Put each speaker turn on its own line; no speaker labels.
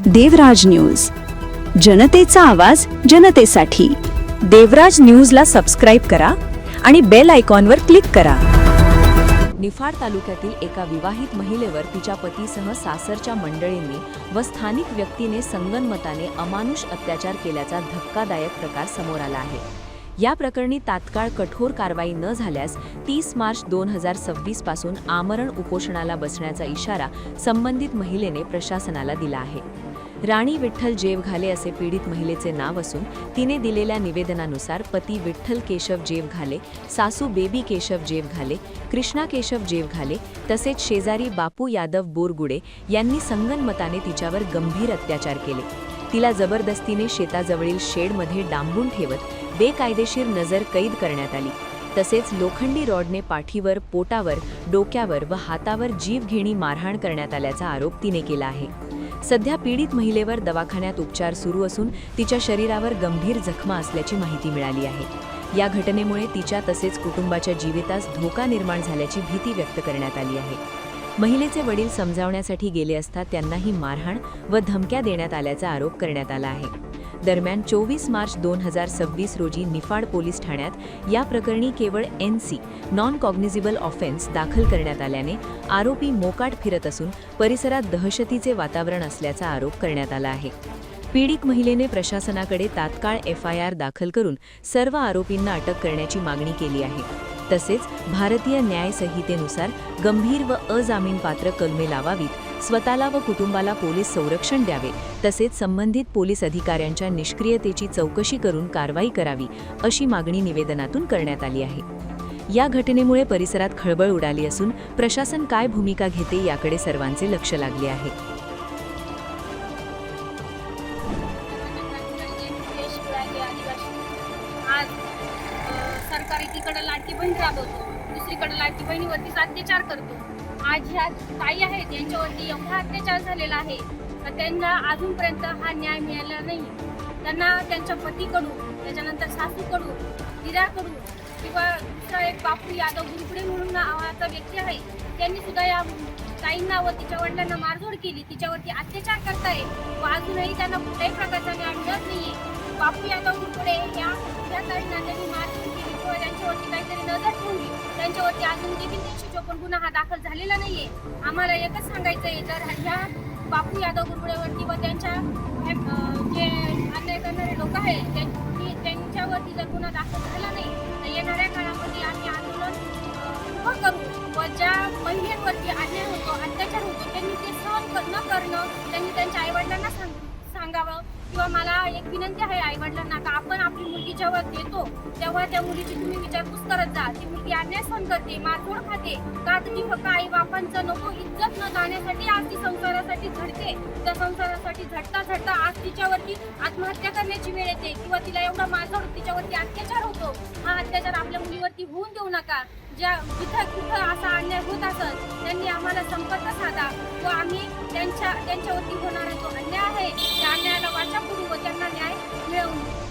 देवराज news, जनतेचा आवाज जनतेसाठी। देवराज न्यूजला सबस्क्राईब करा आणि बेल आयकॉनवर क्लिक करा।
निफाड तालुक्यातील एका विवाहित महिलेवर तिच्या पतीसह सासरच्या मंडळींनी व स्थानिक व्यक्तीने संगनमताने अमानुष अत्याचार केल्याचा धक्कादायक प्रकार समोर आला आहे। या प्रकरणी तात्काळ कठोर कारवाई न झाल्यास 30 मार्च 2026 पासून आमरण उपोषणाला बसण्याचा इशारा संबंधित महिलेने प्रशासनाला दिला आहे। राणी विठ्ठल जेवघाले असे पीडित महिलेचे नाव असून तिने दिलेल्या निवेदनानुसार पती विठ्ठल केशव जेवघाले, सासू बेबी केशव जेवघाले, कृष्णा केशव जेवघाले तसेच शेजारी बापू यादव बोरगुडे यांनी संगनमताने तिच्यावर गंभीर अत्याचार केले। तिला जबरदस्तीने शेताजवळील शेडमध्ये डांबून ठेवत बेकायदेशीर नजर कैद करण्यात आली। तसेच लोखंडी रॉडने पाठीवर, पोटावर, डोक्यावर व हातावर जीवघेणी मारहाण करण्यात आल्याचा आरोप तिने केला आहे। सध्या पीडित महिलेवर दवाखान्यात उपचार सुरू असून तिच्या शरीरावर गंभीर जखमा असल्याची माहिती मिळाली आहे। या घटनेमुळे तिच्या तसेच कुटुंबाच्या जीवितास धोका निर्माण झाल्याची भीती व्यक्त करण्यात आली आहे। महिलेचे वडील समजावण्यासाठी गेले असता त्यांनाही मारहाण व धमक्या देण्यात आल्याचा आरोप करण्यात आला आहे। दरम्यान 24 मार्च 2026 रोजी निफाड पोलीस ठाण्यात या प्रकरणी केवळ NC नॉन कॉग्निझेबल ऑफेन्स दाखल करण्यात आल्याने आरोपी मोकाट फिरत असून परिसरात दहशतीचे वातावरण असल्याचा आरोप करण्यात आला आहे। पीडित महिलेने प्रशासनाकडे तात्काळ FIR दाखल करून सर्व आरोपींना अटक करण्याची मागणी केली आहे। तसेच भारतीय न्याय संहितेनुसार गंभीर व अजामीनपात्र कलमे लावावीत, स्वतःला व कुटुंबाला पोलीस संरक्षण द्यावे, तसेच संबंधित पोलीस अधिकाऱ्यांच्या निष्क्रियतेची चौकशी करून कारवाई करावी अशी मागणी निवेदनातून करण्यात आली आहे। या घटनेमुळे परिसरात खळबळ उडाली असून प्रशासन काय भूमिका घेते याकडे सर्वांचे लक्ष लागले आहे।
सरकार एकीकडे लाडकी बहीण राबवतो, दुसरीकडे लाडकी बहिणीवरतीच अत्याचार करतो। आज ह्या ताई आहेत यांच्यावरती एवढा अत्याचार झालेला आहे तर त्यांना अजूनपर्यंत हा न्याय मिळाला नाही। त्यांना त्यांच्या पतीकडून, त्याच्यानंतर सासूकडून, दिराकडून किंवा दुसरा एक बापू यादव गुरुपुडे म्हणून नावाचा व्यक्ती आहे, त्यांनी सुद्धा या ताईंना व तिच्या वडिलांना मारझोड केली, तिच्यावरती अत्याचार करताय व अजूनही त्यांना कुठल्याही प्रकारचा न्याय मिळत नाहीये। बापू यादव गुरुपुडे या ताईंना त्यांनी मारझोड केली किंवा त्यांच्यावरती काहीतरी नजर ठेवली, त्यांच्यावरती अजून देखील 354 गुन्हा हा दाखल झालेला नाहीये। आम्हाला एकच सांगायचं आहे, जर ह्या बापू यादव गुरुपुडेवरती व त्यांच्या जे अन्याय करणारे लोक आहेत त्यांच्यावरती जर गुन्हा दाखल झाला नाही तर येणाऱ्या काळामध्ये आम्ही आंदोलन उभं करू व ज्या महिलांवरती अन्याय होतो, अत्याचार होतो त्यांनी ते सहन न करणं त्यांनी त्यांच्या आईवडिलांना सांगावं। किंवा मला एक विनंती आहे आईवडिलांना का आपण आपली मुलगी जेव्हा देतो तेव्हा त्या मुलीची तुम्ही विचारपूस करत जा। ती मुलगी अन्याय सहन करते, मारझोड खाते का, ती फक्त आई बापांचं नको इज्जत न जाण्यासाठी आज ती संसारासाठी झडते। त्या संसारासाठी झटता आज तिच्यावरती आत्महत्या करण्याची वेळ येते किंवा तिला एवढा मारझोड, तिच्यावरती अत्याचार होतो। हा अत्याचार आपल्या मुलीवरती होऊन देऊ नका। जिथं कुठं असा अन्याय होत असत त्यांनी आम्हाला संपर्क साधा व आम्ही त्यांच्यावरती होणारा जो अन्याय आहे त्या अन्यायाला वाचा करू व त्यांना न्याय मिळवू।